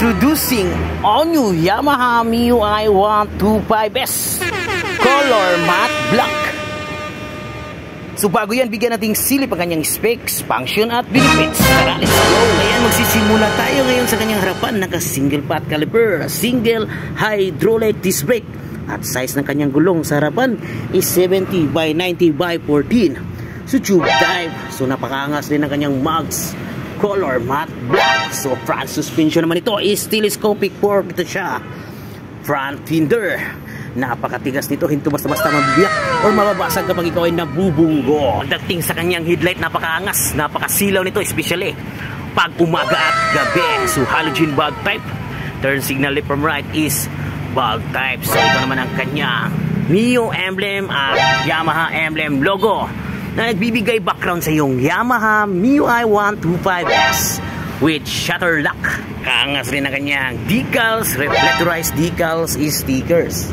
Introducing all new Yamaha MIUI 125S Color Matte Black. So bago yan, bigyan nating silip ang kanyang specs, function at benefits. Tara, let's go! Ayan, magsisimula tayo ngayon sa kanyang harapan. Naka-single pot caliper, single hydraulic disc brake. At size ng kanyang gulong sa harapan is 70 by 90 by 14. So tube type. So napakaangas din ng kanyang mugs. Color matte black. So front suspension naman ito is telescopic fork. Ito siya. Front fender. Napakatigas nito. Hinto basta-basta mabiyak or mababasag kapag ikaw ay nabubunggo. Pagdating sa kanyang headlight, napakaangas. Napakasilaw nito, especially pag umaga at gabi. So halogen bulb type. Turn signal left from right is bulb type. So ito naman ang kanyang Mio emblem at Yamaha emblem logo na nagbibigay background sa iyong Yamaha MIUI 125S with shutter lock. Kaangas rin ang kanyang decals, reflectorized decals is stickers.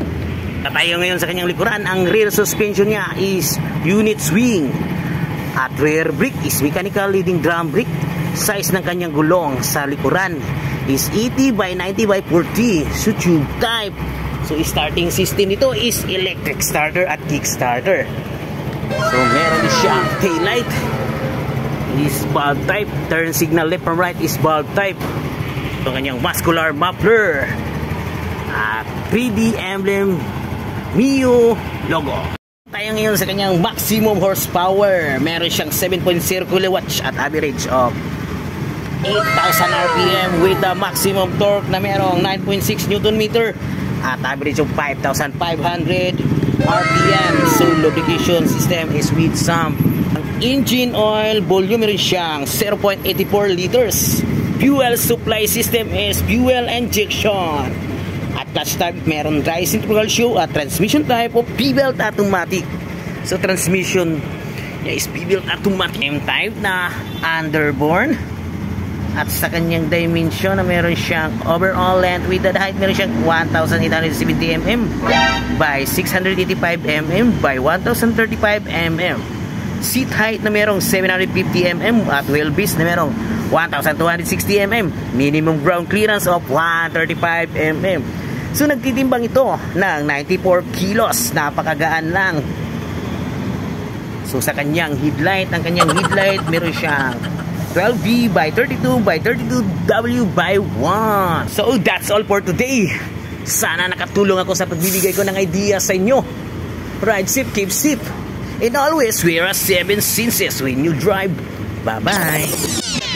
At tayo ngayon sa kanyang likuran, ang rear suspension niya is unit swing at rear brake is mechanical leading drum brake. Size ng kanyang gulong sa likuran is 80 by 90 by 40. So tube type. So starting system nito is electric starter at kick starter. So meron siyang taillight is bulb type. Turn signal left from right is bulb type. Ito kanyang muscular muffler at 3D emblem Mio logo. Tayo ngayon sa kanyang maximum horsepower. Meron siyang 7.0 kilowatts at average of 8,000 RPM with the maximum torque na merong 9.6 Newton meter at average of 5,500 RPM. So lubrication system is with some engine oil volume. Meron siyang 0.84 liters. Fuel supply system is fuel injection. At clutch type meron dry centrifugal shoe at transmission type of P-belt automatic. So transmission niya is P-belt automatic. M-type na underborn. At sa kanyang dimension na meron siyang overall length with the height, meron siyang 1,870 mm by 685 mm by 1,035 mm. Seat height na merong 750 mm at wheelbase na merong 1,260 mm. Minimum ground clearance of 135 mm. So nagtitimbang ito ng 94 kilos. Napakagaan lang. So sa kanyang headlight, ang kanyang headlight meron siyang 12V by 32 by 32W by 1. So that's all for today. Sana nakatulong ako sa pagbibigay ko ng idea sa inyo. Ride safe, keep safe, and always wear a 7 senses when you drive. Bye-bye.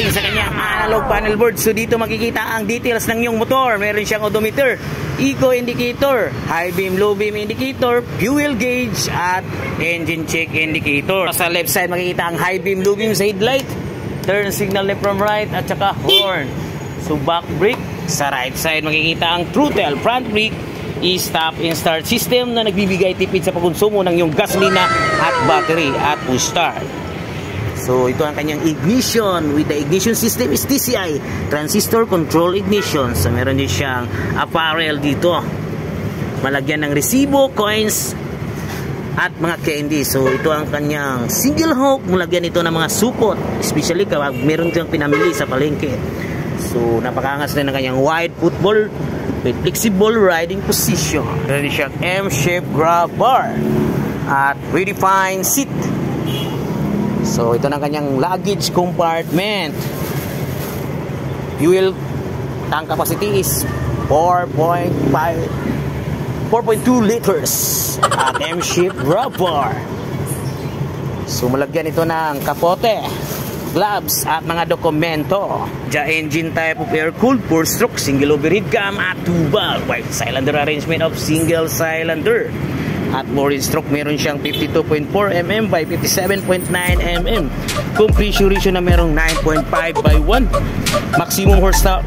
Sa kanyang analog panel board, so dito makikita ang details ng iyong motor. Meron siyang odometer, eco indicator, high beam, low beam indicator, fuel gauge, at engine check indicator. Sa left side makikita ang high beam, low beam sa headlight, turn signal left from right, at saka horn. So back brake. Sa right side makikita ang throttle. Front brake is stop and start system na nagbibigay tipid sa pagkonsumo ng iyong gasolina at battery at push start. So ito ang kanyang ignition. With the ignition system is TCI, transistor control ignition. So meron din siyang apparel dito, malagyan ng resibo, coins at mga candy. So ito ang kanyang single hook. Mulagyan ito ng mga supot, especially kapag meron kang pinamili sa palengke. So napakaangas rin ng kanyang wide football with flexible riding position. Meron siyang M-shaped grab bar at redefined seat. So ito ang kanyang luggage compartment. Fuel tank capacity is 4.2 liters at M-shaped grab bar. So malagyan ito ng kapote, gloves at mga dokumento. The engine type of air-cooled 4-stroke single overhead cam at 2-valve white cylinder arrangement of single cylinder. At 4-stroke meron siyang 52.4 mm by 57.9 mm. Compression ratio na merong 9.5 by 1. Maximum horsepower